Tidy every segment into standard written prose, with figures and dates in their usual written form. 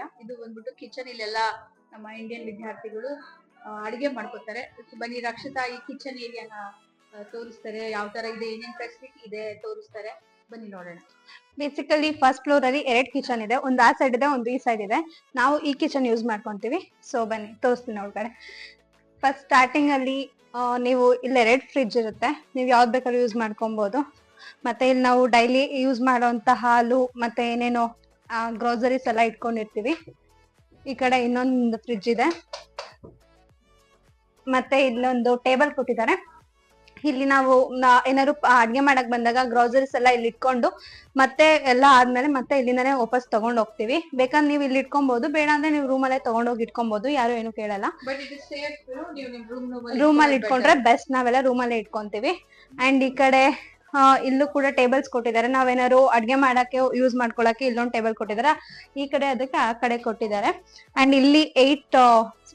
Area. ಇದು ಬಂದ್ಬಿಟ್ಟು kitchen. ಇಲ್ಲೆಲ್ಲ ನಮ್ಮ ಇಂಡಿಯನ್ ವಿದ್ಯಾರ್ಥಿಗಳು ಅಡಿಗೆ ಮಾಡ್ಕೊತಾರೆ. ಬನ್ನಿ ರಕ್ಷಿತಾ ಈ ಕಿಚನ್ ಏರಿಯಾನ ತೋರಿಸ್ತಾರೆ, ಯಾವ ತರ ಇದೆ, ಏನೇನ್ ಫೆಸಿಲಿಟಿ ಇದೆ ತೋರಿಸ್ತಾರೆ. ಬನ್ನಿ ನೋಡೋಣ. ಬೇಸಿಕಲಿ ಫಸ್ಟ್ ಫ್ಲೋರ್ ಅಲ್ಲಿ 2 ಕಿಚನ್ ಇದೆ, ಒಂದು ಆ ಸೈಡ್ ಇದೆ, ಒಂದು ಈ ಸೈಡ್ ಇದೆ. ನಾವು ಈ ಕಿಚನ್ ಯೂಸ್ ಮಾಡ್ಕೊಂತೀವಿ. ಸೊ ಬನ್ನಿ ತೋರಿಸ್ತೀನಿ ಒಳಗಡೆ. ಫಸ್ಟ್ ಸ್ಟಾರ್ಟಿಂಗ್ ಅಲ್ಲಿ ನೀವು ಇಲ್ಲಿ 2 ಫ್ರಿಡ್ಜ್ ಇರುತ್ತೆ, ನೀವು ಯಾವ್ದು ಬೇಕಾದ್ರೂ ಯೂಸ್ ಮಾಡ್ಕೊಬಹುದು. ಮತ್ತೆ ಇಲ್ಲಿ ನಾವು ಡೈಲಿ ಯೂಸ್ ಮಾಡುವಂತ ಹಾಲು ಮತ್ತೆ ಏನೇನೋ ಗ್ರೋಸರೀಸ್ ಎಲ್ಲ ಇಟ್ಕೊಂಡಿರ್ತೀವಿ. ಈ ಕಡೆ ಇನ್ನೊಂದು ಫ್ರಿಡ್ಜ್ ಇದೆ, ಮತ್ತೆ ಇಲ್ಲೊಂದು ಟೇಬಲ್ ಕೊಟ್ಟಿದ್ದಾರೆ. ಇಲ್ಲಿ ನಾವು ಏನಾದ್ರು ಅಡ್ಗೆ ಮಾಡಕ್ ಬಂದಾಗ ಗ್ರೋಸರೀಸ್ ಎಲ್ಲ ಇಲ್ಲಿ ಇಟ್ಕೊಂಡು ಮತ್ತೆ ಎಲ್ಲ ಆದ್ಮೇಲೆ ಮತ್ತೆ ಇಲ್ಲಿಂದಾನೆ ವಾಪಸ್ ತಗೊಂಡ್ ಹೋಗ್ತಿವಿ. ಬೇಕಾದ್ರೆ ನೀವು ಇಲ್ಲಿ ಇಟ್ಕೊಬಹುದು, ಬೇಡ ಅಂದ್ರೆ ನೀವು ರೂಮ್ ಅಲ್ಲೇ ತಗೊಂಡೋಗಿ ಇಟ್ಕೊಬಹುದು, ಯಾರು ಏನು ಕೇಳಲ್ಲ. ರೂಮ್ ಅಲ್ಲಿ ಇಟ್ಕೊಂಡ್ರೆ ಬೆಸ್ಟ್. ನಾವೆಲ್ಲ ರೂಮ್ ಅಲ್ಲೇ ಇಟ್ಕೊಂತೀವಿ. ಅಂಡ್ ಈ ಕಡೆ ಇಲ್ಲೂ ಕೂಡ ಟೇಬಲ್ಸ್ ಕೊಟ್ಟಿದ್ದಾರೆ. ನಾವೇನಾದ್ರು ಅಡ್ಗೆ ಮಾಡಕ್ಕೆ ಯೂಸ್ ಮಾಡ್ಕೊಳಕ್ಕೆ ಇಲ್ಲೊಂದು ಟೇಬಲ್ ಕೊಟ್ಟಿದ್ದಾರೆ, ಈ ಕಡೆ ಅದಕ್ಕೆ ಆ ಕಡೆ ಕೊಟ್ಟಿದ್ದಾರೆ. ಅಂಡ್ ಇಲ್ಲಿ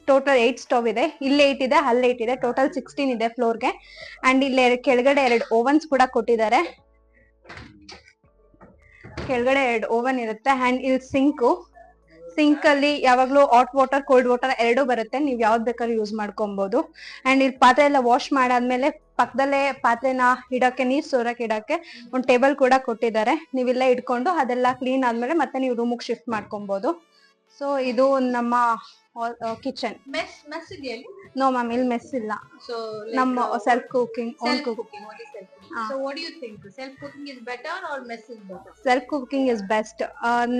ಟೋಟಲ್ 8 ಸ್ಟವ್ ಇದೆ. ಇಲ್ಲಿ 8 ಇದೆ, ಅಲ್ಲಿ 8 ಇದೆ, ಟೋಟಲ್ 16 ಇದೆ ಫ್ಲೋರ್ಗೆ. ಅಂಡ್ ಇಲ್ಲಿ ಕೆಳಗಡೆ 2 ಓವನ್ಸ್ ಕೂಡ ಕೊಟ್ಟಿದ್ದಾರೆ. ಕೆಳಗಡೆ 2 ಓವನ್ ಇರುತ್ತೆ. ಅಂಡ್ ಇಲ್ಲಿ ಸಿಂಕ್ ಅಲ್ಲಿ ಯಾವಾಗ್ಲೂ ಹಾಟ್ ವಾಟರ್ ಕೋಲ್ಡ್ ವಾಟರ್ 2 ಬರುತ್ತೆ, ನೀವ್ ಯಾವ್ದು ಬೇಕಾದ್ರೂ ಯೂಸ್ ಮಾಡ್ಕೊಬಹುದು. ಅಂಡ್ ಇಲ್ಲಿ ಪಾತ್ರೆ ಎಲ್ಲ ವಾಶ್ ಮಾಡಾದ್ಮೇಲೆ ಪಕ್ಕದಲ್ಲೇ ಪಾತ್ರೆನ ಇಡಕ್ಕೆ, ನೀರ್ ಸೋರಕ್ ಇಡಕ್ಕೆ ಒಂದು ಟೇಬಲ್ ಕೂಡ ಕೊಟ್ಟಿದ್ದಾರೆ. ನೀವಿಲ್ಲ ಇಟ್ಕೊಂಡು ಅದೆಲ್ಲ ಕ್ಲೀನ್ ಆದ್ಮೇಲೆ ಮತ್ತೆ ನೀವು ರೂಮಿಗೆ ಶಿಫ್ಟ್ ಮಾಡ್ಕೊಬಹುದು. ಸೊ ಇದು ನಮ್ಮ ಕಿಚನ್. ಮೆಸ್ ಇದೆಯಾ? ನೋ ಮ್ಯಾಮ್, ಇಲ್ಲಿ ಮೆಸ್ ಇಲ್ಲ. ಸೊ ನಮ್ಮ self cooking. So what do you think? Self cooking is better or mess is better? Self cooking is best.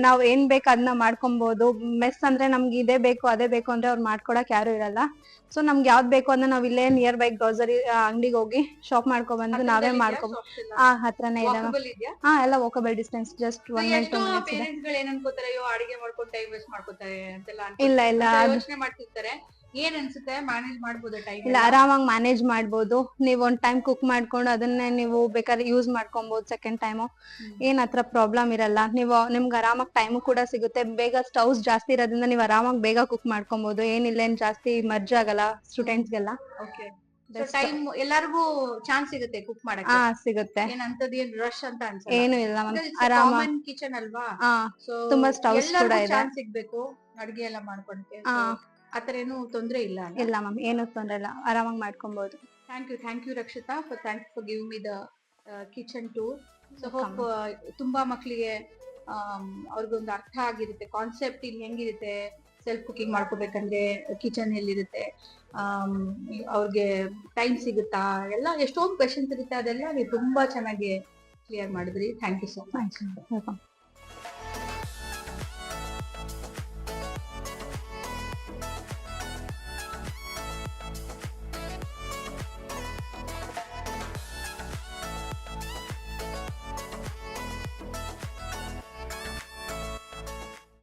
ನಾವ್ ಏನ್ ಬೇಕು ಅದನ್ನ ಮಾಡ್ಕೊಬಹುದು. ಮೆಸ್ ಅಂದ್ರೆ ನಮ್ಗೆ ಇದೇ ಬೇಕು ಅದೇ ಬೇಕು ಅಂದ್ರೆ ಅವ್ರು ಮಾಡ್ಕೊಡಕ್ ಯಾರು ಇರಲ್ಲ. ಸೊ ನಮ್ಗೆ ಯಾವ್ದು ಬೇಕು ಅದನ್ನ ನಾವ್ ಇಲ್ಲೇ ನಿಯರ್ ಬೈ ಗ್ರೋಸರಿ ಅಂಗಡಿಗೆ ಹೋಗಿ ಶಾಪ್ ಮಾಡ್ಕೊಬಂದು ನಾವೇ ಮಾಡ್ಕೊಬಹುದು. ಹತ್ರನೇ ಇದೆ. ಎಲ್ಲ walkable distance, just 1 minute 2 minutes ಇದೆ. ಪೇರೆಂಟ್ಸ್ ಗಳು ಏನ್ ಅನ್ಕೋತಾರೆ, ಅಯ್ಯೋ ಅಡಿಗೆ ಮಾಡ್ಕೊಂಡು ಟೈಮ್ ವೇಸ್ಟ್ ಮಾಡ್ಕೊತಾರೆ ಅಂತೆಲ್ಲ ಇಲ್ಲ ಯೋಚನೆ ಮಾಡ್ತಿರ್ತಾರೆ. ಏನ್ ಅನ್ಸುತ್ತೆ, ಮ್ಯಾನೇಜ್ ಮಾಡ್ಬೋದು ಟೈಮ್? ಇಲ್ಲ, ಆರಾಮಾಗಿ ಮ್ಯಾನೇಜ್ ಮಾಡ್ಬೋದು. ನೀವ್ ಒಂದ್ ಟೈಮ್ ಕುಕ್ ಮಾಡ್ಕೊಂಡು ಅದನ್ನೇ ನೀವು ಬೇಕಾದ್ರೆ ಯೂಸ್ ಮಾಡ್ಕೊಬಹುದು ಸೆಕೆಂಡ್ ಟೈಮು. ಏನ್ ಹತ್ರ ಪ್ರಾಬ್ಲಮ್ ಇರಲ್ಲ. ನಿಮ್ಗೆ ಆರಾಮಾಗಿ ಟೈಮ್ ಕೂಡ ಸಿಗುತ್ತೆ. ಬೇಗ ಸ್ಟವ್ಸ್ ಜಾಸ್ತಿ ಇರೋದ್ರಿಂದ ನೀವು ಆರಾಮಾಗಿ ಬೇಗ ಕುಕ್ ಮಾಡ್ಕೊಬಹುದು. ಏನಿಲ್ಲ, ಏನ್ ಜಾಸ್ತಿ ಮರ್ಜ್ ಆಗಲ್ಲ ಸ್ಟೂಡೆಂಟ್ಸ್ಗೆಲ್ಲ. ಟೈಮ್ ಎಲ್ಲರಿಗೂ ಚಾನ್ಸ್ ಸಿಗುತ್ತೆ ಕುಕ್ ಮಾಡಕ್ಕೆ. ಸಿಗುತ್ತೆ. ಏನ್ ರಶ್ ಅಂತ ಅನ್ಸಲ್ಲ. ಏನು ಇಲ್ಲ, ಕಾಮನ್ ಕಿಚನ್ ಅಲ್ವಾ, ತುಂಬಾ ಸ್ಟವ್ಸ್ ಕೂಡ ಇದೆ. ಚಾನ್ಸ್ ಸಿಗ್ಬೇಕು ಅಡ್ಗೆ ಎಲ್ಲ ಮಾಡ್ಕೊಳಕ್ಕೆ. ಆತರ ಏನು ತೊಂದ್ರೆ ಇಲ್ಲ? ಇಲ್ಲ ಮ್ಯಾಮ್, ಏನು ತೊಂದ್ರೆ ಇಲ್ಲ, ಆರಾಮಾಗಿ ಮಾಡ್ಕೊಬಹುದು. Thank you Rakshita for giving me the kitchen tour. So hope ತುಂಬಾ ಮಕ್ಕಳಿಗೆ ಅವ್ರಿಗೊಂದು ಅರ್ಥ ಆಗಿರುತ್ತೆ, ಕಾನ್ಸೆಪ್ಟ್ ಇಲ್ಲಿ ಹೆಂಗಿರುತ್ತೆ, ಸೆಲ್ಫ್ ಕುಕಿಂಗ್ ಮಾಡ್ಕೋಬೇಕಂದ್ರೆ ಕಿಚನ್ ಎಲ್ಲಿರುತ್ತೆ, ಅವ್ರಿಗೆ ಟೈಮ್ ಸಿಗುತ್ತಾ, ಎಲ್ಲ ಎಷ್ಟೊಂದು ಕ್ವೆಶನ್ಸ್ ಇರುತ್ತೆ. ಅದೆಲ್ಲ ನೀವು ತುಂಬಾ ಚೆನ್ನಾಗಿ ಕ್ಲಿಯರ್ ಮಾಡಿದ್ರಿ. Thank you so much.